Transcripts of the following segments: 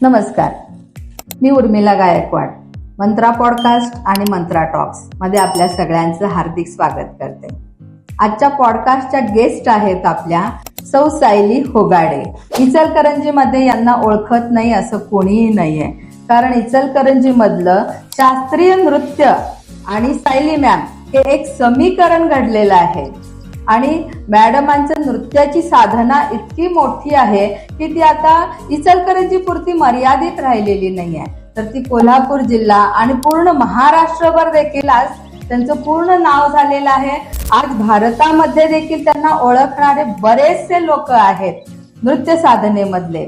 नमस्कार, मी उर्मिला गायकवाड. मंत्रा पॉडकास्ट आणि मंत्रा टॉक्स मध्ये आपल्या सगळ्यांचं हार्दिक स्वागत करते. आजच्या पॉडकास्टच्या गेस्ट आहेत आपल्या सौ सायली होगाडे. इचलकरंजीमध्ये यांना ओळखत नाही असं कोणीही नाहीये, कारण इचलकरंजी मधलं शास्त्रीय नृत्य आणि सायली मॅम हे एक समीकरण घडलेलं आहे. आणि मॅडमांच्या नृत्याची साधना इतकी मोठी आहे की ती आता इचलकरंजी पुरती मर्यादित राहिलेली नाहीये, तर ती कोल्हापूर जिल्हा आणि पूर्ण महाराष्ट्रभर देखील आज त्यांचं पूर्ण नाव झालेलं आहे. आज भारतामध्ये देखील त्यांना ओळखणारे बरेचसे लोक आहेत नृत्य साधनेमधले.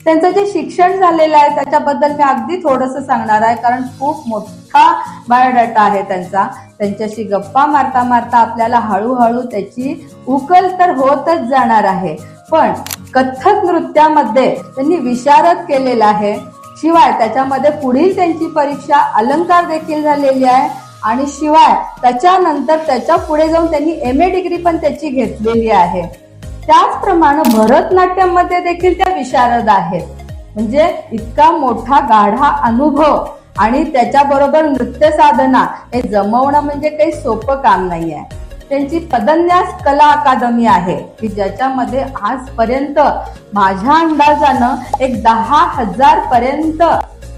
त्यांचं जे शिक्षण झालेलं आहे त्याच्याबद्दल मी अगदी थोडंसं सांगणार आहे, कारण खूप मोठा बायोडाटा आहे त्यांचा. त्यांच्याशी गप्पा मारता मारता आपल्याला हळूहळू त्याची उकल तर होतच जाणार आहे. पण कथ्थक नृत्यामध्ये त्यांनी विशारद केलेला आहे. शिवाय त्याच्यामध्ये पुढील त्यांची परीक्षा अलंकार देखील झालेली आहे. आणि शिवाय त्याच्यानंतर त्याच्या पुढे जाऊन त्यांनी MA डिग्री पण त्याची घेतलेली आहे. त्याचप्रमाणे भरतनाट्यम मध्ये देखील त्या विशारद आहेत. म्हणजे इतका मोठा गाढा अनुभव आणि त्याच्याबरोबर नृत्य साधना हे जमवणं म्हणजे काही सोपं काम नाहीये. त्यांची पदन्यास कला अकादमी आहे की ज्याच्यामध्ये आजपर्यंत माझ्या अंदाजानं एक 10,000 पर्यंत,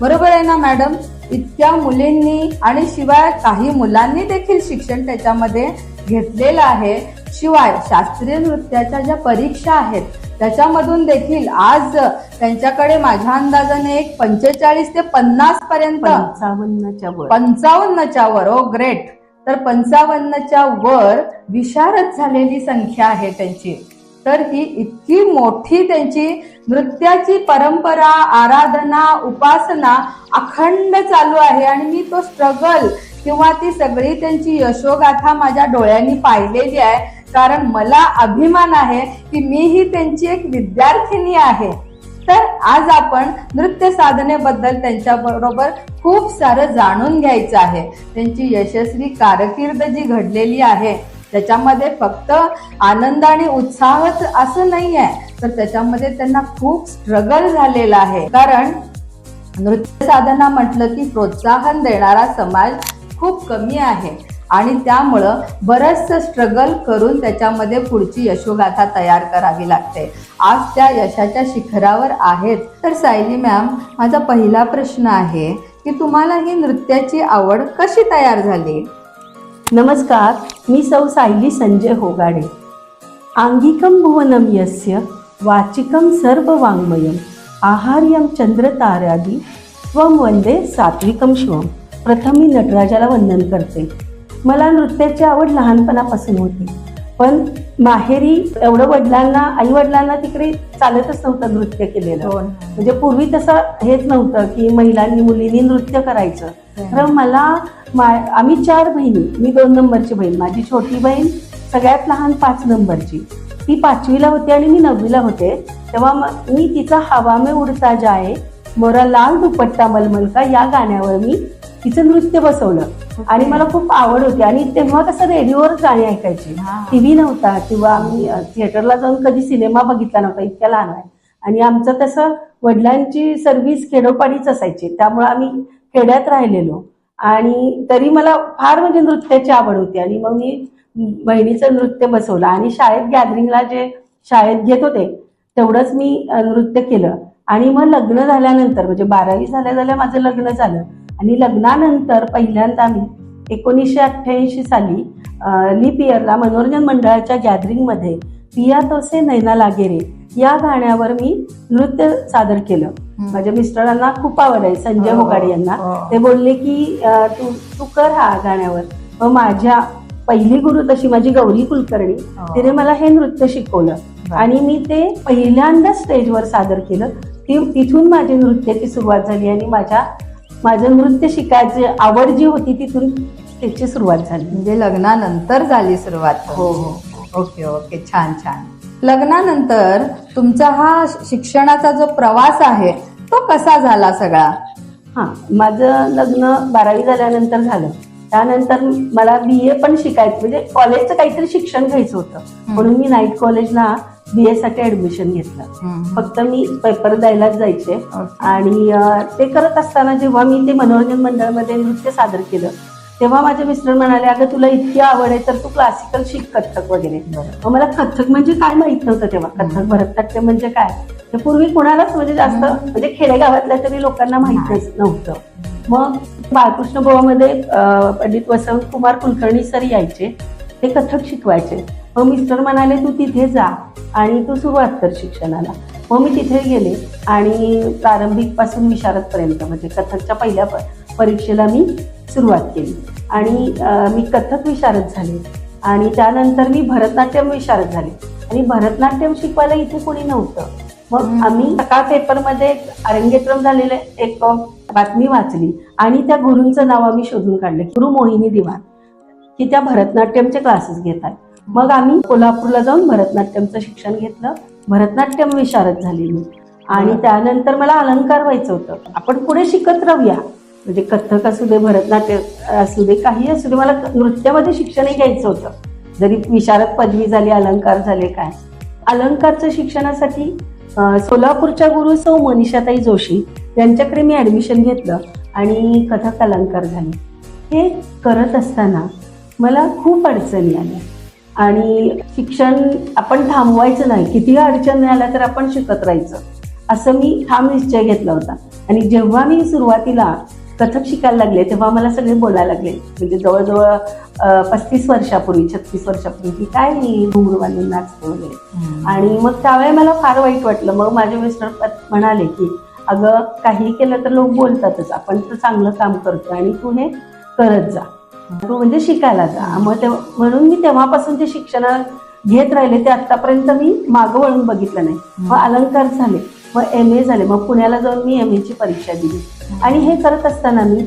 बरोबर आहे ना मॅडम, इतक्या मुलींनी आणि शिवाय काही मुलांनी देखील शिक्षण त्याच्यामध्ये घेतलेलं आहे. शिवाय शास्त्रीय नृत्याच्या ज्या परीक्षा आहेत त्याच्यामधून देखील आज त्यांच्याकडे माझ्या अंदाजाने एक 45 ते 50 पर्यंत 55च्या वर, ओ ग्रेट, तर 55च्या वर विशारद झालेली संख्या आहे त्यांची. तर ही इतकी मोठी त्यांची नृत्याची परंपरा, आराधना, उपासना अखंड चालू आहे. आणि मी तो स्ट्रगल किंवा ती सगळी त्यांची यशोगाथा माझ्या डोळ्यांनी पाहिलेली आहे. कारण मला अभिमान आहे की मीही त्यांची एक विद्यार्थिनी आहे. तर आज आपण नृत्य साधनेबद्दल त्यांच्या बरोबर खूप सारं जाणून घ्यायचं आहे. त्यांची यशस्वी कारकीर्द जी घडलेली आहे त्याच्यामध्ये फक्त आनंद आणि उत्साहच असं नाही आहे, तर त्याच्यामध्ये त्यांना खूप स्ट्रगल झालेला आहे. कारण नृत्य साधना म्हटलं की प्रोत्साहन देणारा समाज खूप कमी आहे आणि त्यामुळं बरंचसं स्ट्रगल करून त्याच्यामध्ये पुढची यशोगाथा तयार करावी लागते. आज त्या यशाच्या शिखरावर आहेत. तर सायली मॅम, माझा पहिला प्रश्न आहे की तुम्हाला ही नृत्याची आवड कशी तयार झाली? नमस्कार, मी सौ सायली संजय होगाडे. आंगिकं भुवनं यस्य वाचिकं सर्ववाङ्मयम् आहार्यं चंद्रतारादि त्वं वंदे सात्विकं शिवम. प्रथम मी नटराजाला वंदन करते. मला नृत्याची आवड लहानपणापासून होती, पण माहेरी एवढं आई वडिलांना तिकडे चालतच नव्हतं नृत्य केलेलं. म्हणजे पूर्वी तसं हेच नव्हतं की मुलींनी नृत्य करायचं. तर आम्ही 4 बहिणी, मी 2 नंबरची बहीण, माझी छोटी बहीण सगळ्यात लहान 5 नंबरची, ती 5वीला होती आणि मी 9वीला होते. तेव्हा मी तिचा हवा में उडता जाए मोरा लाल दुपट्टा मलमल का या गाण्यावर मी तिचं नृत्य बसवलं आणि मला खूप आवड होती. आणि तेव्हा कसं रेडिओवर गाणी ऐकायची, TV नव्हता किंवा आम्ही थिएटरला जाऊन कधी सिनेमा बघितला नव्हता, इतक्या लहान आहे. आणि आमचं तसं वडिलांची सर्व्हिस खेडोपाडीच असायची, त्यामुळे आम्ही खेड्यात राहिलेलो. आणि तरी मला फार म्हणजे नृत्याची आवड होती. आणि मग मी बहिणीचं नृत्य बसवलं आणि शाळेत गॅदरिंगला जे शाळेत घेत होते तेवढंच मी नृत्य केलं. आणि मग लग्न झाल्यानंतर म्हणजे 12वी झाल्या माझं लग्न झालं. आणि लग्नानंतर पहिल्यांदा मी 1988 साली लीप इयरला मनोरंजन मंडळाच्या गॅदरिंगमध्ये पिया तोसे नैना लागेरे या गाण्यावर मी नृत्य सादर केलं. माझ्या मिस्टरांना खूप आवड आहे, संजय होगाडे यांना. ते बोलले की तू कर हा गाण्यावर. मग माझ्या पहिली गुरु तशी माझी गौरी कुलकर्णी, तिने मला हे नृत्य शिकवलं आणि मी ते पहिल्यांदा स्टेजवर सादर केलं. तिथून माझी नृत्याची सुरुवात झाली आणि माझं नृत्य शिकायची आवड जी होती तिथून त्याची सुरुवात झाली. म्हणजे लग्नानंतर झाली सुरुवात? हो. ओके, छान. लग्नानंतर तुमचा हा शिक्षणाचा जो प्रवास आहे तो कसा झाला सगळा? माझं लग्न 12वी झाल्यानंतर झालं. त्यानंतर मला BA पण शिकायचं, म्हणजे कॉलेजचं काहीतरी शिक्षण घ्यायचं होतं, म्हणून मी नाईट कॉलेजला BA साठी ऍडमिशन घेतलं. हम्म. फक्त मी पेपर द्यायलाच जायचे. ओके. आणि ते करत असताना जेव्हा मी ते मनोरंजन मंडळामध्ये नृत्य सादर केलं तेव्हा माझे मिस्टर म्हणाले, अगं तुला इतकी आवड आहे तर तू क्लासिकल शिक, कथ्थक वगैरे. बरं. मग मला कथ्थक म्हणजे काय माहित नव्हतं तेव्हा. कथ्थक भरतनाट्यम म्हणजे काय ते पूर्वी कुणालाच म्हणजे जास्त म्हणजे खेडेगावातल्या तरी लोकांना माहितच नव्हतं. मग बाळकृष्ण बुवामध्ये पंडित वसंत कुमार कुलकर्णी सर यायचे, ते कथ्थक शिकवायचे. मग मिस्टर म्हणाले तू तिथे जा आणि तू सुरुवात कर शिक्षणाला. मग मी तिथे गेले आणि प्रारंभिक पासून विशारदपर्यंत म्हणजे कथ्थकच्या पहिल्या परीक्षेला मी सुरुवात केली आणि मी कथ्थक विशारद झाले आणि त्यानंतर मी भरतनाट्यम विशारद झाले. आणि भरतनाट्यम शिकवायला इथे कोणी नव्हतं. मग आम्ही सकाळ पेपरमध्ये अरंगेट्रम झालेले एक बातमी वाचली आणि त्या गुरूंचं नाव आम्ही शोधून काढलं, गुरु मोहिनी दिवान, की त्या भरतनाट्यमचे क्लासेस घेतात. मग आम्ही कोल्हापूरला जाऊन भरतनाट्यमचं शिक्षण घेतलं. भरतनाट्यम विशारद झाली मी. आणि त्यानंतर मला अलंकार व्हायचं होतं. आपण पुढे शिकत राहूया, म्हणजे कथ्थक असू दे, भरतनाट्यम असू दे, काही असू दे, मला नृत्यामध्ये शिक्षणही घ्यायचं होतं. जरी विशारद पदवी झाली, अलंकार झाले, काय अलंकारच्या शिक्षणासाठी सोलापूरच्या गुरु सौ मनीषाताई जोशी यांच्याकडे मी ऍडमिशन घेतलं आणि कथक अलंकार झाले. हे करत असताना मला खूप अडचणी आल्या आणि शिक्षण आपण थांबवायचं नाही, कितीही अडचणी आल्या तर आपण शिकत राहायचं, असं मी ठाम निश्चय घेतला होता. आणि जेव्हा मी सुरुवातीला कथक शिकायला लागले तेव्हा मला सगळे बोलायला लागले, म्हणजे जवळजवळ 35 वर्षापूर्वी 36 वर्षापूर्वी, की काय घुंगरू बांधून नाचते वगैरे. आणि मग त्यावेळी मला फार वाईट वाटलं. मग माझे मिस्टर म्हणाले की अगं काही केलं तर लोक बोलतातच, आपण तर चांगलं काम करतो आणि तू हे करत जा, तू म्हणजे शिकायला जा. मग म्हणून मी तेव्हापासून ते शिक्षण घेत राहिले. ते आतापर्यंत मी मागं वळून बघितलं नाही. मग अलंकार झाले, मग MA झाले, मग पुण्याला जाऊन मी MA ची परीक्षा दिली. आणि हे करत असताना मी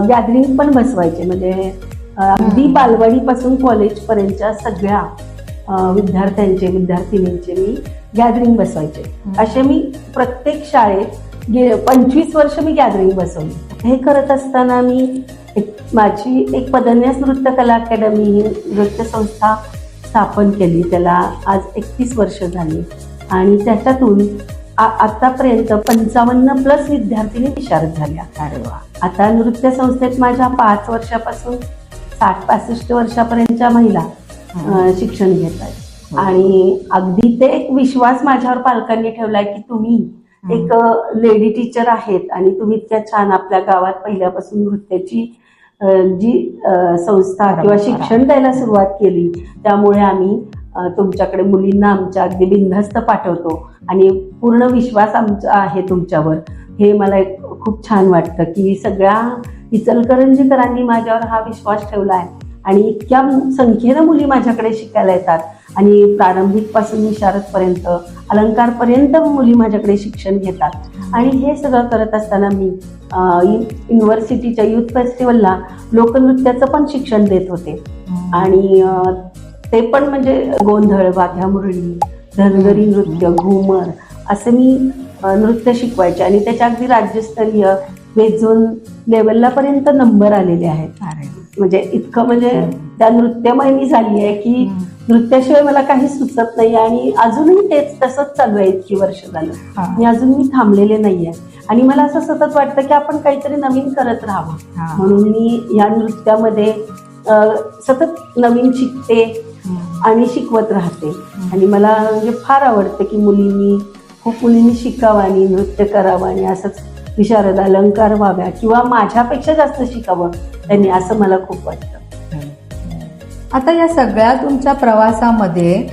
गॅदरिंग पण बसवायचे, म्हणजे अगदी बालवाडीपासून कॉलेजपर्यंतच्या सगळ्या विद्यार्थिनींचे मी गॅदरिंग बसवायचे. असे मी प्रत्येक शाळेत 25 वर्ष मी गॅदरिंग बसवली. हे करत असताना मी माझी एक पदन्यास नृत्य कला अकॅडमी ही नृत्य संस्था स्थापन केली. त्याला आज 31 वर्ष झाली आणि त्याच्यातून आतापर्यंत 55+ विद्यार्थिनी विशारद झाल्या. अरे वा. आता नृत्य संस्थेत माझ्या 5 वर्षापासून 60-65 वर्षापर्यंतच्या महिला शिक्षण घेत आहेत. आणि अगदी ते एक विश्वास माझ्यावर पालकांनी ठेवलाय की तुम्ही एक लेडी टीचर आहेत आणि तुम्ही इतक्या छान आपल्या गावात पहिल्यापासून नृत्याची जी संस्था किंवा शिक्षण द्यायला सुरुवात केली, त्यामुळे आम्ही तुमच्याकडे मुलींना आमच्या अगदी बिनधास्त पाठवतो आणि पूर्ण विश्वास आमचा आहे तुमच्यावर. हे मला एक खूप छान वाटतं की सगळ्या इचलकरंजीकरांनी माझ्यावर हा विश्वास ठेवला आहे आणि इतक्या संख्येनं मुली माझ्याकडे शिकायला येतात. आणि प्रारंभिक पासून विशारदपर्यंत, अलंकारपर्यंत मुली माझ्याकडे शिक्षण घेतात. आणि हे सगळं करत असताना मी युनिव्हर्सिटीच्या युथ फेस्टिवलला लोकनृत्याचं पण शिक्षण देत होते. आणि ते पण म्हणजे गोंधळ, वाघ्या मुरळी, धनगरी नृत्य, घुमर असं मी नृत्य शिकवायचे. आणि त्याच्या अगदी राज्यस्तरीय वेस्ट झोन लेवलला पर्यंत नंबर आलेले आहेत. म्हणजे इतकं म्हणजे त्या नृत्यमय मी झाली आहे की नृत्याशिवाय मला काही सुचत नाही. आणि अजूनही तेच तसंच चालू आहे. इतकी वर्ष झालं आणि अजून मी थांबलेले नाहीये. आणि मला असं सतत वाटतं की आपण काहीतरी नवीन करत राहावं, म्हणून मी या नृत्यामध्ये सतत नवीन शिकते आणि शिकवत राहते. आणि मला म्हणजे फार आवडतं की खूप मुलींनी शिकावं आणि नृत्य करावं आणि असंच विशारद अलंकार व्हाव्या किंवा माझ्यापेक्षा जास्त शिकावं त्यांनी, असं मला खूप वाटतं. आता या सगळ्या तुमच्या प्रवासामध्ये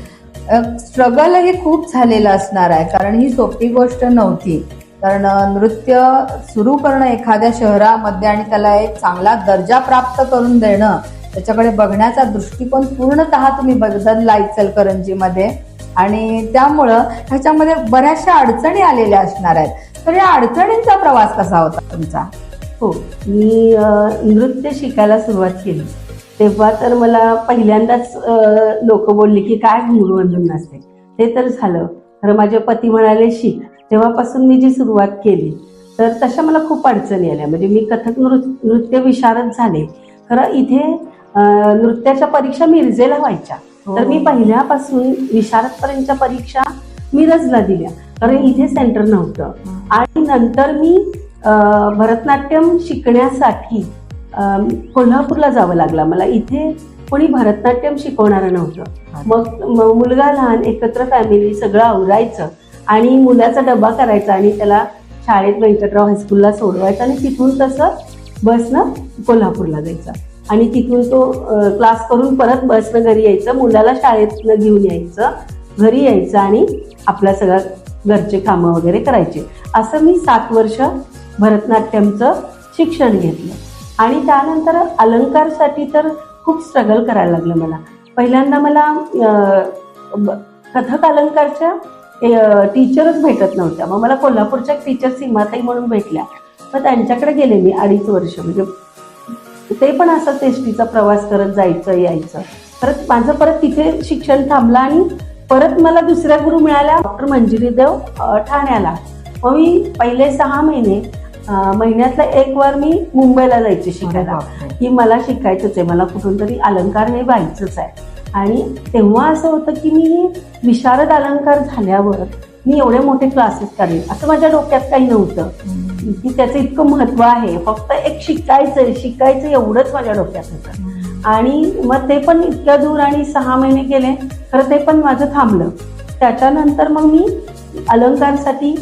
स्ट्रगल हे खूप झालेलं असणार आहे, कारण ही सोपी गोष्ट नव्हती. कारण नृत्य सुरू करणं एखाद्या शहरामध्ये आणि त्याला एक चांगला दर्जा प्राप्त करून देणं, त्याच्याकडे बघण्याचा दृष्टिकोन पूर्णतः तुम्ही बदलला इचलकरंजीमध्ये. आणि त्यामुळं ह्याच्यामध्ये बऱ्याचशा अडचणी आलेल्या असणार आहेत. तर या अडचणींचा प्रवास कसा होता तुमचा? हो, मी नृत्य शिकायला सुरुवात केली तेव्हा तर मला पहिल्यांदाच लोक बोलले की काय घुंगरू बांधून नाचते. ते तर झालं, खरं माझे पती म्हणाले शिक. तेव्हापासून मी जी सुरुवात केली तर तशा मला खूप अडचणी आल्या. म्हणजे मी कथक नृत्य विशारद झाले, खरं इथे नृत्याच्या परीक्षा मिरजेला व्हायच्या तर मी पहिल्यापासून विशारदपर्यंतच्या परीक्षा मिरजला दिल्या, कारण इथे सेंटर नव्हतं. आणि नंतर मी भरतनाट्यम शिकण्यासाठी कोल्हापूरला जावं लागलं मला. इथे कोणी भरतनाट्यम शिकवणारं नव्हतं. मग मुलगा लहान, एकत्र फॅमिली, सगळं आवरायचं आणि मुलाचा डबा करायचा आणि त्याला शाळेत व्यंकटराव हायस्कूलला सोडवायचं आणि तिथून तसं बसनं कोल्हापूरला जायचं आणि तिथून तो क्लास करून परत बसनं घरी यायचं, मुलाला शाळेतनं घेऊन यायचं, घरी यायचं आणि आपल्या सगळं घरचे कामं वगैरे करायचे. असं मी 7 वर्ष भरतनाट्यमचं शिक्षण घेतलं. आणि त्यानंतर अलंकारसाठी तर खूप स्ट्रगल करायला लागलं मला. पहिल्यांदा मला कथक अलंकारच्या टीचरच भेटत नव्हत्या. मग मला कोल्हापूरच्या टीचर सीमाताई म्हणून भेटल्या. मग त्यांच्याकडे गेले मी 2.5 वर्ष. म्हणजे ते पण असं एसटीचा प्रवास करत जायचं यायचं. माझं परत तिथे शिक्षण थांबलं आणि परत मला दुसऱ्या गुरु मिळाल्या, डॉक्टर मंजिरी देव ठाण्याला. मग मी पहिले 6 महिने महिन्यातला 1 वार मी मुंबईला जायचे शिकायला, की मला शिकायचंच आहे, मला कुठून तरी अलंकार हे व्हायचंच आहे. आणि तेव्हा असं होतं की मी विशारद अलंकार झाल्यावर मी एवढे मोठे क्लासेस काढले असं माझ्या डोक्यात काही नव्हतं की त्याचं इतकं महत्व आहे. फक्त एक शिकायचं एवढंच माझ्या डोक्यात होतं. आणि मग ते पण इतक्या दूर आणि 6 महिने गेले, खरं ते पण माझं थांबलं. त्याच्यानंतर मग मी अलंकारसाठी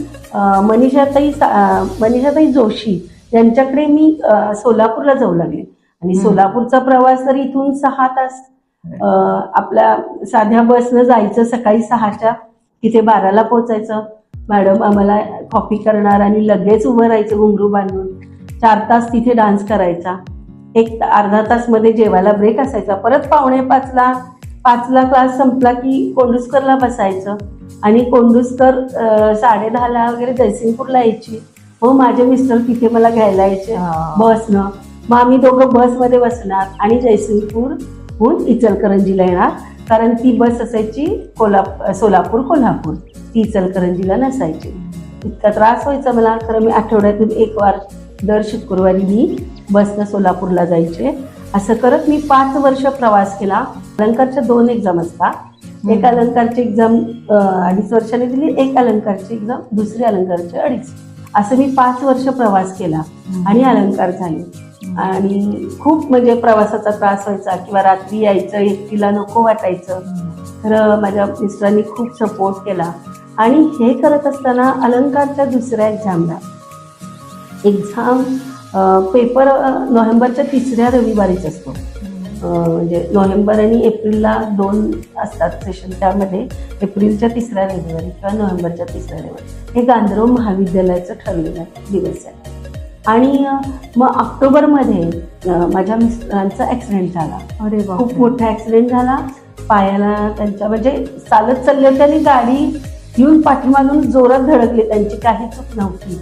मनीषाताई जोशी यांच्याकडे मी सोलापूरला जाऊ लागले. आणि सोलापूरचा प्रवास तर इथून 6 तास आपल्या साध्या बसनं जायचं, सकाळी 6च्या, तिथे 12ला पोहोचायचं. मॅडम आम्हाला कॉफी करणार आणि लगेच उभं राहायचं घुंगरू बांधून. 4 तास तिथे डान्स करायचा. एक अर्धा तास मध्ये जेवायला ब्रेक असायचा. परत 4:45ला क्लास संपला की कोंडुस्करला बसायचं आणि कोंडुस्कर 10:30ला वगैरे जयसिंगपूरला यायची. मग माझे मिस्टर तिथे मला घ्यायला यायचे बसनं. मग आम्ही दोघं बसमध्ये बसणार आणि जयसिंगपूरहून इचलकरंजीला येणार, कारण ती बस असायची सोलापूर कोल्हापूर, ती इचलकरंजीला नसायची. इतका त्रास व्हायचा मला. खरं मी आठवड्यातून 1 वार दर शुक्रवारी मी बसनं सोलापूरला जायचे. असं करत मी 5 वर्ष प्रवास केला. अलंकारच्या 2 एक्झाम असतात. एक अलंकारची एक्झाम 2.5 वर्षाने दिली, एक अलंकारची एक्झाम, दुसरी अलंकारची 2.5. असं मी 5 वर्ष प्रवास केला आणि अलंकार झाले. आणि खूप म्हणजे प्रवासाचा त्रास व्हायचा किंवा रात्री यायचं, एकटीला नको वाटायचं. तर माझ्या मिस्टरांनी खूप सपोर्ट केला. आणि हे करत असताना अलंकारच्या दुसऱ्या एक्झाम पेपर नोव्हेंबरच्या 3ऱ्या रविवारीच असतो. म्हणजे नोव्हेंबर आणि एप्रिलला 2 असतात सेशन. त्यामध्ये एप्रिलच्या 3ऱ्या रविवारी किंवा नोव्हेंबरच्या 3ऱ्या रविवारी हे गांधर्व महाविद्यालयाचं ठरलेलं दिवस आहे. आणि मग ऑक्टोबरमध्ये माझ्या मिस्टरांचा ॲक्सिडेंट झाला. अरे खूप मोठा ॲक्सिडेंट झाला. पायाला त्यांच्या म्हणजे चालत चालले त्यांनी गाडी येऊन पाठीमागून जोरात धडकली. त्यांची काही चूक नव्हती.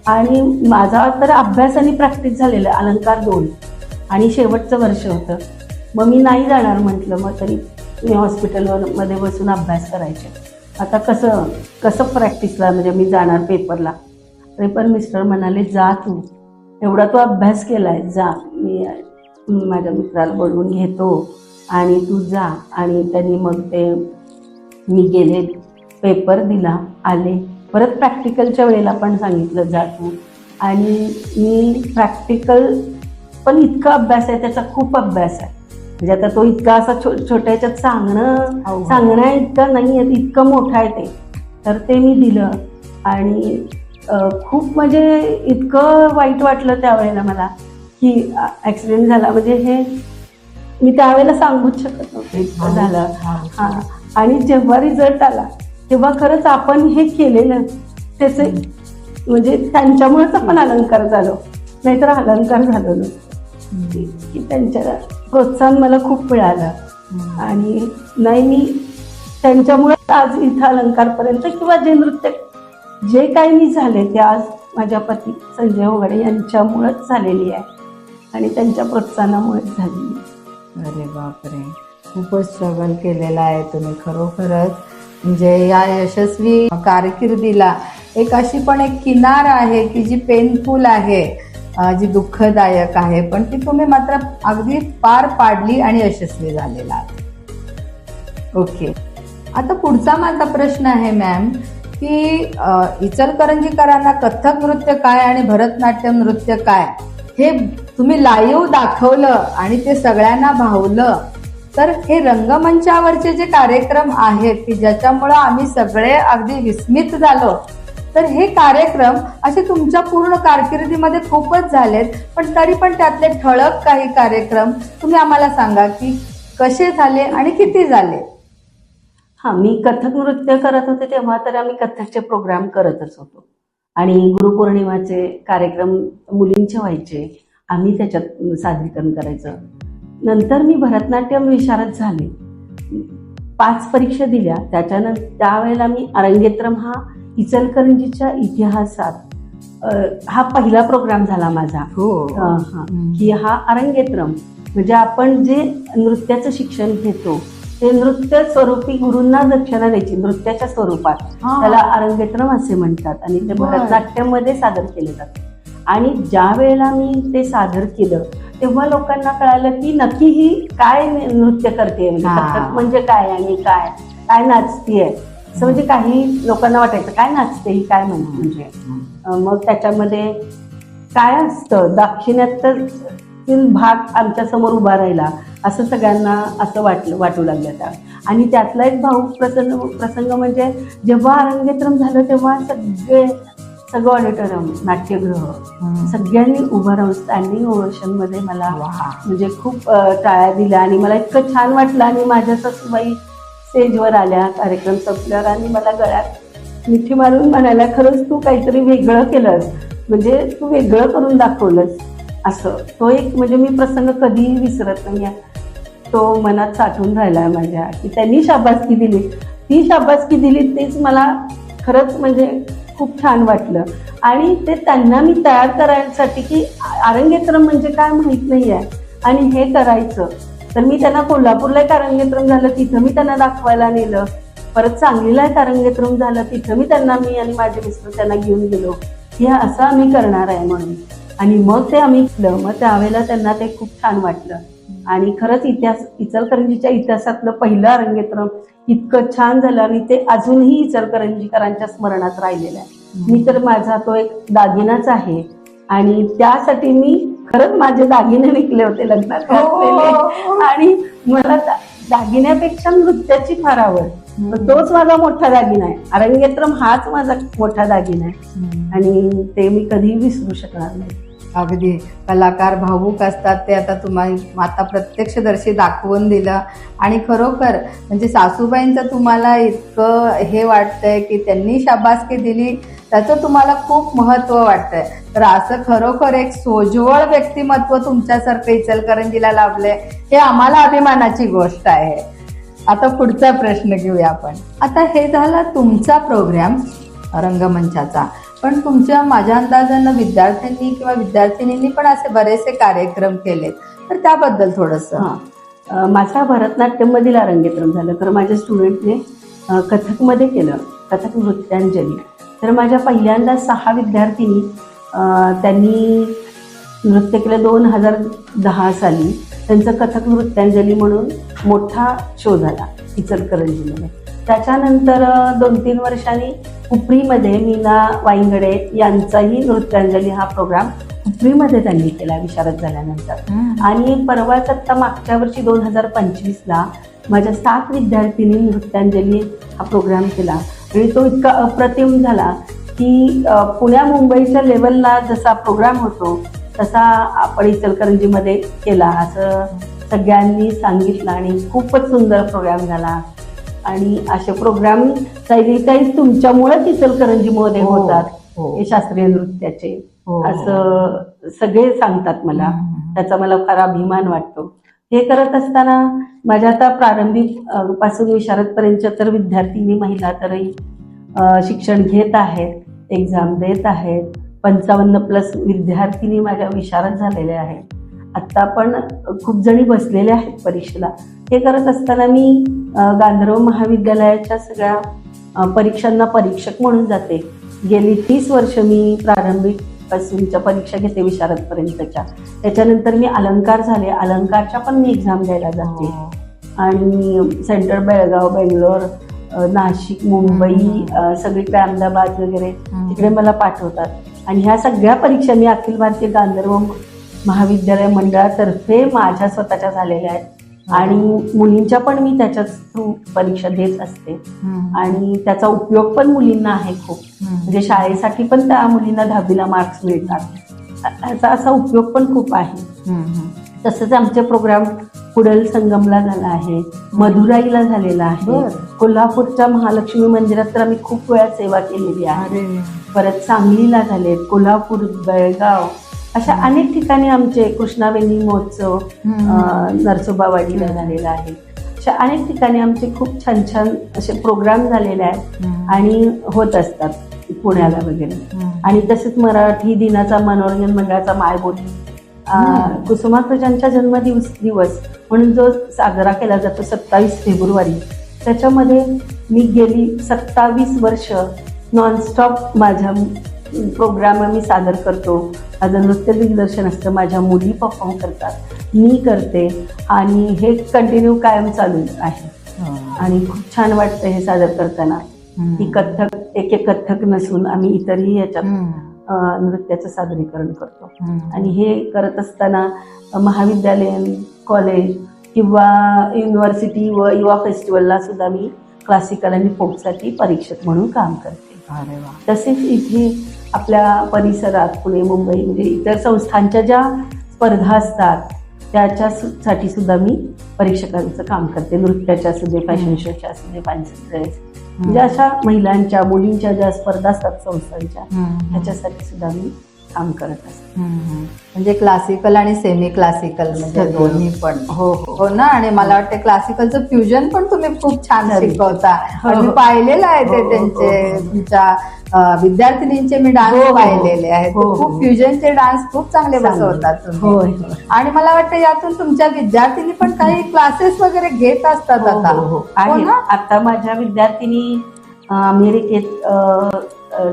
आणि माझा तर अभ्यास आणि प्रॅक्टिस झालेलं अलंकार 2 आणि शेवटचं वर्ष होतं. मग मी नाही जाणार म्हटलं. मग तरी मी हॉस्पिटलमध्ये बसून अभ्यास करायचे. आता कसं प्रॅक्टिसला म्हणजे मी जाणार पेपरला. तरी पण मिस्टर म्हणाले जा तू, एवढा तू अभ्यास केलाय, जा, मी माझ्या मित्राला बोलवून घेतो आणि तू जा. आणि त्यांनी मग ते मी गेले, पेपर दिला, आले. परत प्रॅक्टिकलच्या वेळेला पण सांगितलं जा तू. आणि मी प्रॅक्टिकल पण इतका अभ्यास आहे, त्याचा खूप अभ्यास आहे. म्हणजे आता तो इतका असा छोट्या ह्याच्यात सांगण्या इतका नाही आहे, इतकं मोठं आहे ते. तर ते मी दिलं आणि खूप म्हणजे इतकं वाईट वाटलं त्यावेळेला मला की ॲक्सिडेंट झाला. म्हणजे हे मी त्यावेळेला सांगूच शकत नव्हते इतकं झालं. हां. आणि जेव्हा रिझल्ट आला तेव्हा खरंच आपण हे केलेलं त्याचे म्हणजे त्यांच्यामुळेच आपण अलंकार झालो, नाहीतर अलंकार झालो नसतो. की त्यांच्या प्रोत्साहन मला खूप मिळालं. आणि नाही, मी त्यांच्यामुळेच आज इथं अलंकारपर्यंत किंवा जे काही मी झाले ते आज माझ्या पती संजय होगाडे यांच्यामुळेच झालेली आहे आणि त्यांच्या प्रोत्साहनामुळेच झालेली. अरे बापरे, खूपच स्ट्रगल केलेला आहे तुम्ही खरोखरच. म्हणजे या यशस्वी कारकिर्दीला एक अशी पण एक किनार आहे की जी पेनफुल आहे, जी दुःखदायक आहे, पण ती तुम्ही मात्र अगदी पार पाडली आणि यशस्वी झालेला. ओके. आता पुढचा माझा प्रश्न आहे मॅम, की इचलकरंजीकरांना कथ्थक नृत्य काय आणि भरतनाट्यम नृत्य काय हे तुम्ही लाईव्ह दाखवलं आणि ते सगळ्यांना भावलं, तर हे रंगमंचावरचे जे कार्यक्रम आहेत की ज्याच्यामुळं आम्ही सगळे अगदी विस्मित झालो, तर हे कार्यक्रम असे तुमच्या पूर्ण कारकिर्दीमध्ये खूपच झालेत, पण तरी पण त्यातले ठळक काही कार्यक्रम तुम्ही आम्हाला सांगा की कसे झाले आणि किती झाले. हा, मी कथक नृत्य करत होते तेव्हा तर आम्ही कथकचे प्रोग्राम करतच होतो आणि गुरुपौर्णिमाचे कार्यक्रम मुलींचे व्हायचे, आम्ही त्याच्यात सादरीकरण करायचं. नंतर मी भरतनाट्यम विशारद झाले, 5 परीक्षा दिल्या. त्याच्यानंतर त्यावेळेला मी अरंगेत्रम हा इचलकरंजीच्या इतिहासात हा पहिला प्रोग्राम झाला माझा. की हा अरंगेत्रम म्हणजे आपण जे नृत्याचं शिक्षण घेतो ते नृत्य स्वरूपी गुरूंना दक्षिणा द्यायची नृत्याच्या स्वरूपात, त्याला अरंगेत्रम असे म्हणतात आणि ते भरतनाट्यम मध्ये सादर केले जाते. आणि ज्या वेळेला मी ते सादर केलं तेव्हा लोकांना कळालं की नक्की ही काय नृत्य करते, म्हणजे काय आणि काय काय नाचतीये असं. म्हणजे काही लोकांना वाटायचं काय नाचते ही, काय म्हणते म्हणजे. मग त्याच्यामध्ये काय असतं, दाक्षिणात्य भाग आमच्या समोर उभा राहिला असं सगळ्यांना असं वाटू लागलं त्या. आणि त्यातला एक भाऊक प्रसंग म्हणजे जेव्हा अरंगेत्रम झालं तेव्हा सगळं ऑडिटोरियम, नाट्यगृह सगळ्यांनी उभं राहून स्टँडिंग ओव्हेशन मध्ये मला म्हणजे खूप टाळ्या दिल्या आणि मला इतकं छान वाटलं. आणि माझ्या सासूबाई स्टेजवर आल्या कार्यक्रम संपल्यावर आणि मला गळ्यात मिठी मारून म्हणाल्या, खरंच तू काहीतरी वेगळं केलंस, म्हणजे तू वेगळं करून दाखवलंस असं. तो एक म्हणजे मी प्रसंग कधीही विसरत नाही, तो मनात साठवून राहिला माझ्या, की त्यांनी शाबासकी दिली. ती शाबासकी दिली तेच मला खरंच म्हणजे खूप छान वाटलं. आणि ते त्यांना मी तयार करायसाठी की अरंगेत्रम म्हणजे काय माहीत नाही आहे आणि हे करायचं, तर मी त्यांना कोल्हापूरला एक अरंगेत्रम झालं तिथं मी त्यांना दाखवायला नेलं, परत सांगलीला एक अरंगेत्रम झालं तिथं मी आणि माझे मिस्टर त्यांना घेऊन गेलो की असं आम्ही करणार आहे म्हणून. आणि मग ते आम्ही केलं. मग त्यावेळेला त्यांना ते खूप छान वाटलं. आणि खरंच इचलकरंजीच्या इतिहासातलं पहिलं अरंगेत्रम इतकं छान झालं आणि ते अजूनही इचलकरंजीकरांच्या स्मरणात राहिलेलं आहे. मी तर माझा तो एक दागिनाच आहे आणि त्यासाठी मी खरंच माझे दागिने विकले होते लग्नात घातलेले. आणि मला दागिन्यापेक्षा नृत्याची फार आवड, तोच माझा मोठा दागिना आहे. अरंगेत्रम हाच माझा मोठा दागिना आहे आणि ते मी कधीही विसरू शकणार नाही. अगदी कलाकार भावूक असतात ते आता तुम्हाला आता प्रत्यक्षदर्शी दाखवून दिलं. आणि खरोखर म्हणजे सासूबाईंचं तुम्हाला इतकं हे वाटतंय की त्यांनी शाबासकी दिली त्याचं तुम्हाला खूप महत्त्व वाटतंय. तर असं खरोखर एक सोज्वळ व्यक्तिमत्व तुमच्यासारखं इचलकरंजीला लाभलंय हे आम्हाला अभिमानाची गोष्ट आहे. आता पुढचा प्रश्न घेऊया आपण. आता हे झाला तुमचा प्रोग्राम रंगमंचाचा, पण तुमच्या माझ्या अंदाजानं विद्यार्थ्यांनी किंवा विद्यार्थिनींनी पण असे बरेचसे कार्यक्रम केलेत, तर त्याबद्दल थोडंसं. माझा भरतनाट्यम मधील अरंगेत्रम झालं, तर माझ्या स्टुडंटने कथकमध्ये केलं, कथक नृत्यांजली. तर माझ्या पहिल्यांदा 6 विद्यार्थिनी त्यांनी नृत्य केलं 2010 साली. त्यांचं कथक नृत्यांजली म्हणून मोठा शो झाला इचलकरंजीमध्ये. त्याच्यानंतर 2-3 वर्षांनी हुपरीमध्ये मीना वाईंगडे यांचाही नृत्यांजली हा प्रोग्राम हुपरीमध्ये त्यांनी केला विशारद झाल्यानंतर. आणि परवाच आत्ता मागच्या वर्षी 2025ला माझ्या 7 विद्यार्थिनी नृत्यांजली हा प्रोग्राम केला. आणि तो इतका अप्रतिम झाला की पुण्या मुंबईच्या लेवलला जसा प्रोग्राम होतो तसा आपण इचलकरंजीमध्ये केला असं सगळ्यांनी सांगितलं आणि खूपच सुंदर प्रोग्राम झाला. आणि असे प्रोग्राम काही तुमच्यामुळेच इचलकरंजीमध्ये होतात हे शास्त्रीय नृत्याचे असं सगळे सांगतात मला. त्याचा मला फार अभिमान वाटतो. हे करत असताना माझ्या आता प्रारंभिक पासून विशारदपर्यंतच्या तर विद्यार्थिनी महिला तरी शिक्षण घेत आहेत, एक्झाम देत आहेत. 55+ विद्यार्थिनी माझ्या विशारद झालेल्या आहेत. आत्ता पण खूप जणी बसलेल्या आहेत परीक्षेला. हे करत असताना मी गांधर्व महाविद्यालयाच्या सगळ्या परीक्षांना परीक्षक म्हणून जाते. गेली 30 वर्ष मी प्रारंभिक पासूनच्या परीक्षा घेते विशारदपर्यंतच्या. त्याच्यानंतर मी अलंकार झाले, अलंकारच्या पण मी एक्झाम द्यायला जाते. आणि सेंटर बेळगाव, बेंगलोर, नाशिक, मुंबई, सगळीकडे अहमदाबाद वगैरे तिकडे मला पाठवतात आणि ह्या सगळ्या परीक्षा मी अखिल भारतीय गांधर्व महाविद्यालय मंडळातर्फे माझ्या स्वतःच्या झालेल्या आहेत आणि मुलींच्या पण मी त्याच्याच थ्रू परीक्षा देत असते आणि त्याचा उपयोग पण मुलींना आहे खूप. म्हणजे शाळेसाठी पण त्या मुलींना 10वीला मार्क्स मिळतात, याचा असा उपयोग पण खूप आहे. तसंच आमचे प्रोग्राम कुडल संगमला झाला आहे, मदुराईला झालेला आहे, कोल्हापूरच्या महालक्ष्मी मंदिरात तर आम्ही खूप वेळा सेवा केलेली आहे, परत सांगलीला झाले, कोल्हापूर, बेळगाव, अशा अनेक ठिकाणी आमचे कृष्णावेणी महोत्सव नरसोबावाडीला झालेला आहे. अशा अनेक ठिकाणी आमचे खूप छान छान असे प्रोग्राम झालेले आहेत आणि होत असतात पुण्याला वगैरे. आणि तसेच मराठी दिनाचा मनोरंजन मंडळाचा मायबोली कुसुमाग्रजांच्या जन्मदिवस म्हणून जो साजरा केला जातो 27 फेब्रुवारी, त्याच्यामध्ये मी गेली 27 वर्ष नॉनस्टॉप माझा प्रोग्राम मी सादर करतो. माझं नृत्य दिग्दर्शन असतं, माझ्या मुली परफॉर्म करतात, मी करते आणि हे कंटिन्यू कायम चालू आहे. आणि खूप छान वाटतं हे सादर करताना की कथ्थक एक कथ्थक नसून आम्ही इतरही याच्यात नृत्याचं सादरीकरण करतो. आणि हे करत असताना महाविद्यालयीन, कॉलेज किंवा युनिव्हर्सिटी व युवा फेस्टिवलला सुद्धा मी क्लासिकल आणि फोकसाठी परीक्षक म्हणून काम करते. तसेच इथे आपल्या परिसरात पुणे, मुंबई म्हणजे इतर संस्थांच्या ज्या स्पर्धा असतात त्याच्यासाठी सुद्धा मी परीक्षकांचं काम करते. नृत्याच्या असू दे, फॅशन शोच्या असू दे, फॅन्सी ड्रेस, म्हणजे अशा महिलांच्या, मुलींच्या ज्या स्पर्धा असतात संस्थांच्या त्याच्यासाठी सुद्धा मी काम करत असते. म्हणजे क्लासिकल आणि सेमी क्लासिकल म्हणजे दोन्ही पण. हो ना. आणि मला वाटतं क्लासिकलचं फ्युजन पण तुम्ही खूप छान शिकवता. मी पाहिलेलं आहे ते त्यांचे तुमच्या विद्यार्थिनींचे मी डान्स पाहिलेले आहेत. खूप फ्युजनचे डान्स खूप चांगले बसवतात तुम्ही. आणि मला वाटतं यातून तुमच्या विद्यार्थिनी पण काही क्लासेस वगैरे घेत असतात आता. हो ना. आता माझ्या विद्यार्थिनी अमेरिकेत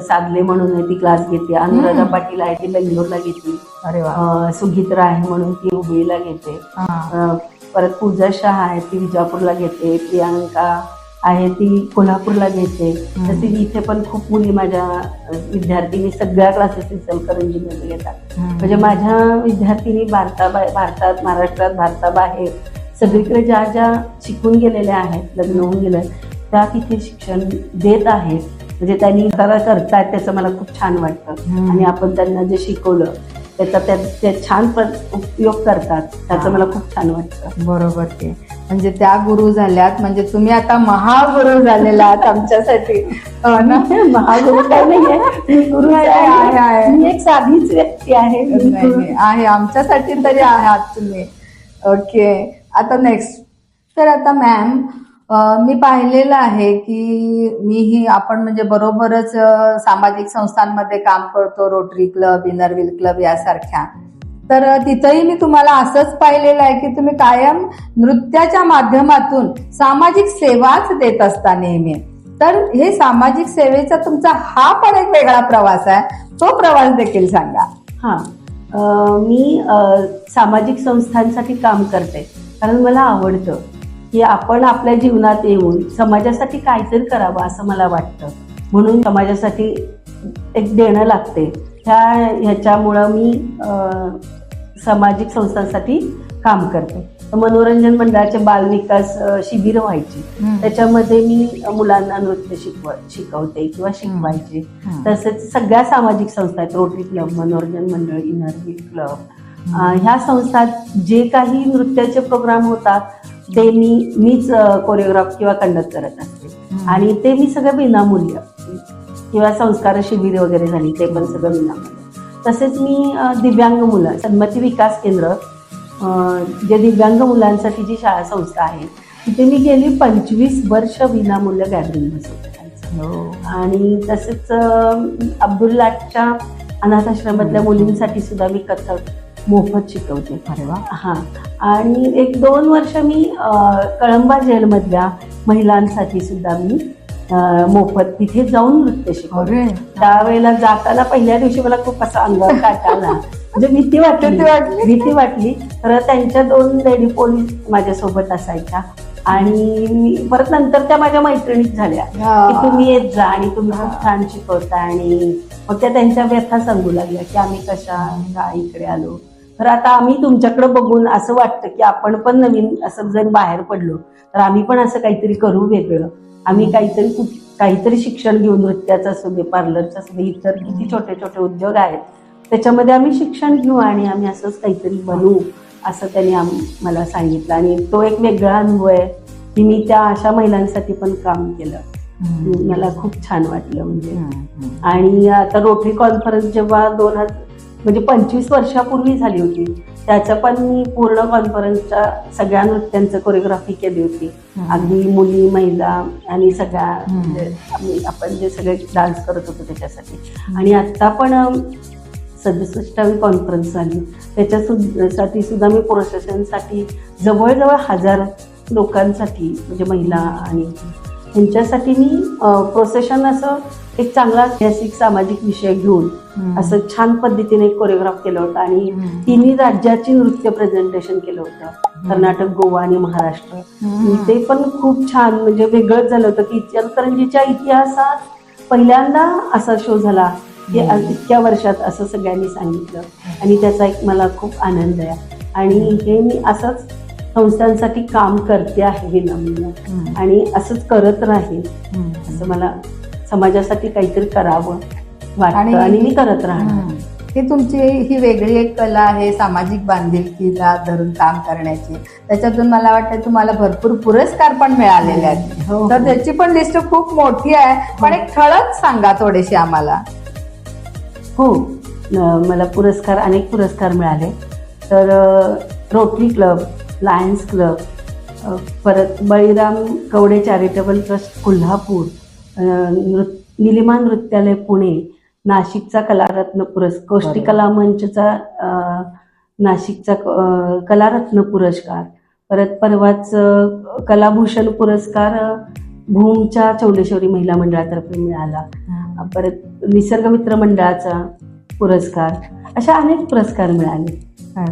साधले म्हणून आहे, ती क्लास घेते. अनुराधा पाटील आहे, ती बेंगलोरला घेते. अरे वा. सुगीत्रा आहे म्हणून ती हुबळीला घेते. परत पूजा शाह आहे, ती विजापूरला घेते. प्रियांका आहे, ती कोल्हापूरला घेते. तसे इथे पण खूप मुली माझ्या विद्यार्थिनी सगळ्या क्लासेस इचलकरंजीमध्ये घेतात. म्हणजे माझ्या विद्यार्थिनी भारतात, महाराष्ट्रात, भारताबाहेर सगळीकडे ज्या ज्या शिकून गेलेल्या आहेत, लग्न होऊन गेल्या, त्या तिथे शिक्षण देत आहेत. म्हणजे त्यांनी करतायत, त्याचं मला खूप छान वाटतं. आणि आपण त्यांना जे शिकवलं त्याचा ते छान उपयोग करतात, त्याचं मला खूप छान वाटतं. बरोबर की. म्हणजे त्या गुरु झाल्यात, म्हणजे तुम्ही आता महागुरु झालेला आहात आमच्यासाठी. महागुरु काय नाहीये, गुरु आहे, मी एक साधीच व्यक्ती आहे आमच्यासाठी तरी आहात तुम्ही. ओके. आता नेक्स्ट. तर आता मॅम मी पाहिलेलं आहे की मीही आपण म्हणजे बरोबरच सामाजिक संस्थांमध्ये काम करतो, रोटरी क्लब, इनरव्हील क्लब यासारख्या. तर तिथंही मी तुम्हाला असंच पाहिलेलं आहे की तुम्ही कायम नृत्याच्या माध्यमातून सामाजिक सेवाच देत असता नेहमी. तर हे सामाजिक सेवेचा तुमचा हा पण एक वेगळा प्रवास आहे, तो प्रवास देखील सांगा. मी सामाजिक संस्थांसाठी काम करते कारण मला आवडतं की आपण आपल्या जीवनात येऊन समाजासाठी काहीतरी करावं असं मला वाटतं. म्हणून समाजासाठी एक देणं लागते. ह्याच्यामुळं मी सामाजिक संस्थांसाठी काम करते. मनोरंजन मंडळाचे बालविकास शिबिर व्हायची, त्याच्यामध्ये मी मुलांना नृत्य शिकवते किंवा शिकवायचे. तसेच सगळ्या सामाजिक संस्था आहेत, रोटरी क्लब, मनोरंजन मंडळ, इनरव्हील क्लब, ह्या संस्थात जे काही नृत्याचे प्रोग्राम होतात ते मीच कोरिओग्राफ किंवा कंडक्ट करत असते. आणि ते मी सगळं विनामूल्य, किंवा संस्कार शिबिर वगैरे झाली ते पण सगळं विनामूल्य. तसेच मी दिव्यांग मुलं सन्मती विकास केंद्र, जे दिव्यांग मुलांसाठी जी शाळा संस्था आहे तिथे मी गेली 25 वर्ष विनामूल्य गॅदरिंग बसवते. आणि तसेच अब्दुल्लाच्या अनाथ आश्रमातल्या मुलींसाठी सुद्धा मी कथक मोफत शिकवते. अरे वा. आणि 1-2 वर्ष मी कळंबा जेलमधल्या महिलांसाठी सुद्धा मी मोफत तिथे जाऊन नृत्य शिकवते. त्यावेळेला जाताना पहिल्या दिवशी मला खूप असा अंगावर काटा आला. म्हणजे भीती वाटली तर त्यांच्या 2 लेडी पोलीस माझ्यासोबत असायच्या आणि परत नंतर त्या माझ्या मैत्रिणीत झाल्या की तुम्ही येत जा आणि तुम्ही खूप छान शिकवता. आणि मग त्या त्यांच्या व्यथा सांगू लागल्या की आम्ही कशा इकडे आलो. तर आता आम्ही तुमच्याकडे बघून असं वाटतं की आपण पण नवीन असं जर बाहेर पडलो तर आम्ही पण असं काहीतरी करू वेगळं. आम्ही काहीतरी शिक्षण घेऊन, नृत्याचं असू दे, पार्लरचं असू दे, इतर किती छोटे छोटे उद्योग आहेत त्याच्यामध्ये आम्ही शिक्षण घेऊ आणि आम्ही असंच काहीतरी बनवू असं त्यांनी मला सांगितलं. आणि तो एक वेगळा अनुभव आहे की मी त्या अशा महिलांसाठी पण काम केलं. मला खूप छान वाटलं म्हणजे. आणि आता रोटरी कॉन्फरन्स जेव्हा 25 वर्षापूर्वी झाली होती त्याचं पण मी पूर्ण कॉन्फरन्सच्या सगळ्या नृत्यांचं कोरिओग्राफी केली होती. अगदी मुली, महिला आणि सगळ्या म्हणजे आपण जे सगळे डान्स करत होतो त्याच्यासाठी. आणि आता पण 67वी कॉन्फरन्स झाली त्याच्यासाठी सुद्धा मी प्रोसेशनसाठी जवळजवळ 1000 लोकांसाठी म्हणजे महिला आणि त्यांच्यासाठी मी प्रोसेशन असं एक चांगला ऐतिहासिक सामाजिक विषय घेऊन असं छान पद्धतीने कोरिओग्राफ केलं होतं. आणि 3 राज्याची नृत्य प्रेझेंटेशन केलं होतं, कर्नाटक, गोवा आणि महाराष्ट्र. ते पण खूप छान म्हणजे वेगळंच झालं होतं की इचलकरंजीच्या इतिहासात पहिल्यांदा असा शो झाला की इतक्या वर्षात असं सगळ्यांनी सांगितलं. आणि त्याचा एक मला खूप आनंद आहे. आणि हे मी असंच संस्थांसाठी काम करते आहे विनामूल्य आणि असंच करत राहील. असं मला समाजासाठी काहीतरी करावं वाटतं आणि मी करत राहणार. ही तुमची ही वेगळी एक कला आहे सामाजिक बांधिलकीला धरून काम करण्याची. त्याच्यातून मला वाटतं तुम्हाला भरपूर पुरस्कार पण मिळालेले आहेत. तर त्याची पण लिस्ट खूप मोठी आहे, पण एक ठळक सांगा थोडेसे आम्हाला. हो, मला अनेक पुरस्कार मिळाले. तर रोटरी क्लब, लायन्स क्लब, परत बळीराम कवडे चॅरिटेबल ट्रस्ट कोल्हापूर, निलिमा नृत्यालय पुणे, नाशिकचा कलारत्न कोष्टी कला मंचचा नाशिकचा कलारत्न पुरस्कार, परत परवाच कलाभूषण पुरस्कार भूमच्या चौलेश्वरी महिला मंडळातर्फे मिळाला. परत निसर्ग मित्र मंडळाचा पुरस्कार, अशा अनेक पुरस्कार मिळाले.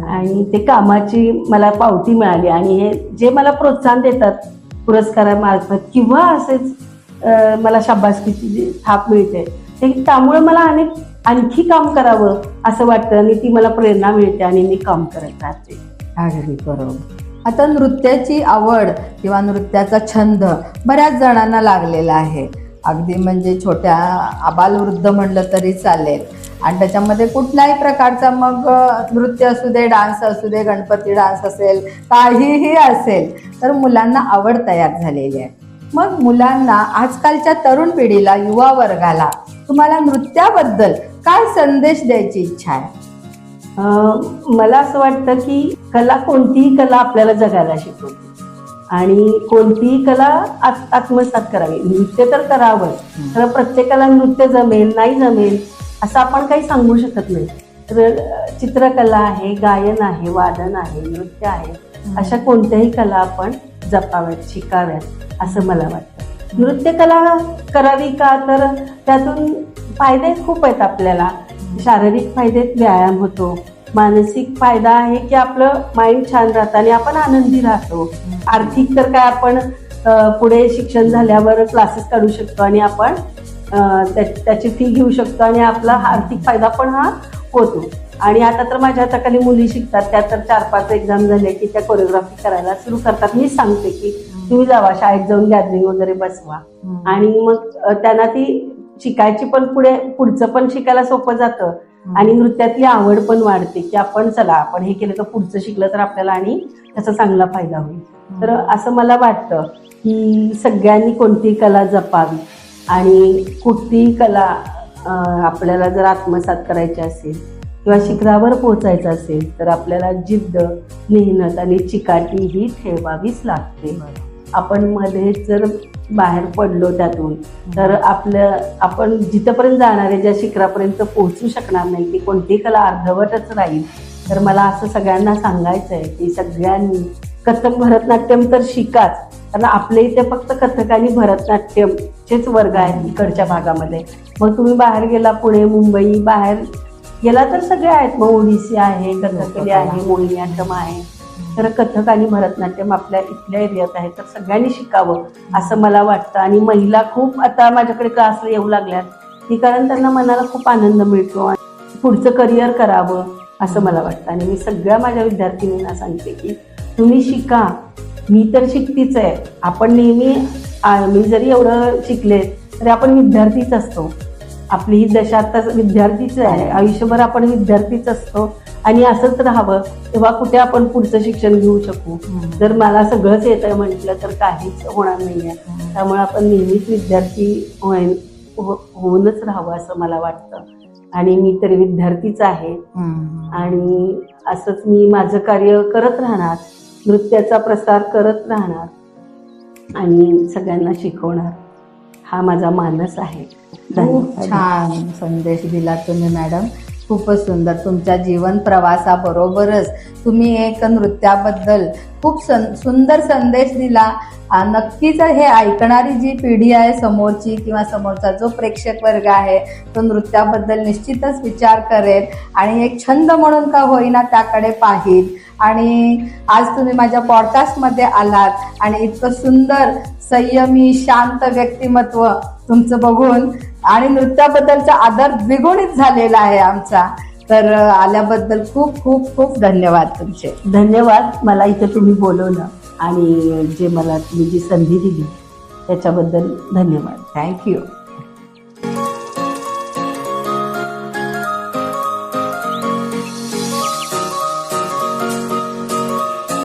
आणि ते कामाची मला पावती मिळाली. आणि हे जे मला प्रोत्साहन देतात पुरस्कारामार्फत किंवा असेच मला शाबासकीची जी थाप मिळते ते त्यामुळे मला आणखी काम करावं असं वाटतं आणि ती मला प्रेरणा मिळते आणि मी काम करत राहते. अगदी बरोबर. आता नृत्याची आवड किंवा नृत्याचा छंद बऱ्याच जणांना लागलेला आहे. अगदी म्हणजे छोट्या आबालवृद्ध म्हणलं तरी चालेल. आणि त्याच्यामध्ये कुठल्याही प्रकारचा मग नृत्य असू दे, डान्स असू दे, गणपती डान्स असेल, काहीही असेल, तर मुलांना आवड तयार झालेली आहे. मग मुलांना, आजकालच्या तरुण पिढीला, युवा वर्गाला तुम्हाला नृत्याबद्दल काय संदेश द्यायची इच्छा आहे? मला असं वाटतं की कोणतीही कला आपल्याला जगायला शिकवते आणि कोणतीही कला आत्मसात करावी. नृत्य तर करावं, तर प्रत्येकाला नृत्य जमेल नाही जमेल असं आपण काही सांगू शकत नाही. तर चित्रकला आहे, गायन आहे, वादन आहे, नृत्य आहे, अशा कोणत्याही कला आपण जपाव्यात, शिकाव्यात असं मला वाटतं. नृत्यकला करावी का, तर त्यातून फायदे खूप आहेत आपल्याला. शारीरिक फायदे, व्यायाम होतो. मानसिक फायदा आहे की आपलं माइंड छान राहतं आणि आपण आनंदी राहतो. आर्थिक तर काय, आपण पुढे शिक्षण झाल्यावर क्लासेस काढू शकतो आणि आपण त्याची फी घेऊ शकतो आणि आपला आर्थिक फायदा पण हा होतो. आणि आता तर माझ्या हाताखाली मुली शिकतात, त्या तर 4-5 एक्झाम झाले की त्या कोरिओग्राफी करायला सुरू करतात. मी सांगते की तुम्ही जावा, शाळेत जाऊन गॅदरिंग वगैरे बसवा आणि मग त्यांना ती शिकायची पण पुढचं पण शिकायला सोपं जातं आणि नृत्यातली आवड पण वाढते की आपण हे केलं तर पुढचं शिकलं तर आपल्याला आणि त्याचा चांगला फायदा होईल. तर असं मला वाटतं की सगळ्यांनी कोणती कला जपावी आणि कुठलीही कला आपल्याला जर आत्मसात करायची असेल किंवा शिखरावर पोहोचायचं असेल तर आपल्याला जिद्द, मेहनत आणि चिकाटी ही ठेवावीच लागते. आपण मध्ये जर बाहेर पडलो त्यातून तर आपण जिथपर्यंत जाणार आहे, ज्या शिखरापर्यंत पोहोचू शकणार नाही, ती कोणतीही कला अर्धवटच राहील. तर मला असं सगळ्यांना सांगायचं आहे की सगळ्यांनी कथक, भरतनाट्यम तर शिकाच, कारण आपल्या इथे फक्त कथक आणि भरतनाट्यमचेच वर्ग आहेत इकडच्या भागामध्ये. मग तुम्ही बाहेर गेला, पुणे, मुंबई, बाहेर याला तर सगळे आहेत, मग ओडिसी आहे, कथकली आहे, मोहिनीअट्टम आहे. तर कथक आणि भरतनाट्यम आपल्या इथल्या एरियात आहे, तर सगळ्यांनी शिकावं असं मला वाटतं. आणि महिला खूप आता माझ्याकडे क्लासला येऊ लागल्यात की कारण त्यांना मनाला खूप आनंद मिळतो आणि पुढचं करिअर करावं असं मला वाटतं. आणि मी सगळ्या माझ्या विद्यार्थिनींना सांगते की तुम्ही शिका, मी तर शिकतीच आहे. आपण नेहमी मी जरी एवढं शिकले तरी आपण विद्यार्थीच असतो. आपली ही दशा आता विद्यार्थीच आहे, आयुष्यभर आपण विद्यार्थीच असतो आणि असंच राहावं, तेव्हा कुठे आपण पुढचं शिक्षण घेऊ शकू. जर मला सगळंच येत आहे म्हटलं तर काहीच होणार नाही आहे. त्यामुळे आपण नेहमीच विद्यार्थी होऊनच राहावं असं मला वाटतं. आणि मी तरी विद्यार्थीच आहे आणि असंच मी माझं कार्य करत राहणार, नृत्याचा प्रसार करत राहणार आणि सगळ्यांना शिकवणार, हा माझा मानस आहे. खूप छान संदेश दिला तुम्ही मॅडम, खूपच सुंदर. तुमच्या जीवन प्रवासाबरोबरच तुम्ही एक नृत्याबद्दल खूप सुंदर संदेश दिला. नक्कीच हे ऐकणारी जी पिढी आहे समोरची किंवा समोरचा जो प्रेक्षक वर्ग आहे तो नृत्याबद्दल निश्चितच विचार करेल आणि एक छंद म्हणून का होईना त्याकडे पाहिल. आणि आज तुम्ही माझ्या पॉडकास्टमध्ये आलात आणि इतकं सुंदर संयमी शांत व्यक्तिमत्व तुमचं बघून आणि नृत्याबद्दलचा आदर द्विगुणित झालेला आहे आमचा. तर आल्याबद्दल खूप खूप खूप धन्यवाद तुमचे. धन्यवाद, मला इथं तुम्ही बोलवलं आणि जे मला तुम्ही जी संधी दिली त्याच्याबद्दल धन्यवाद. थँक्यू.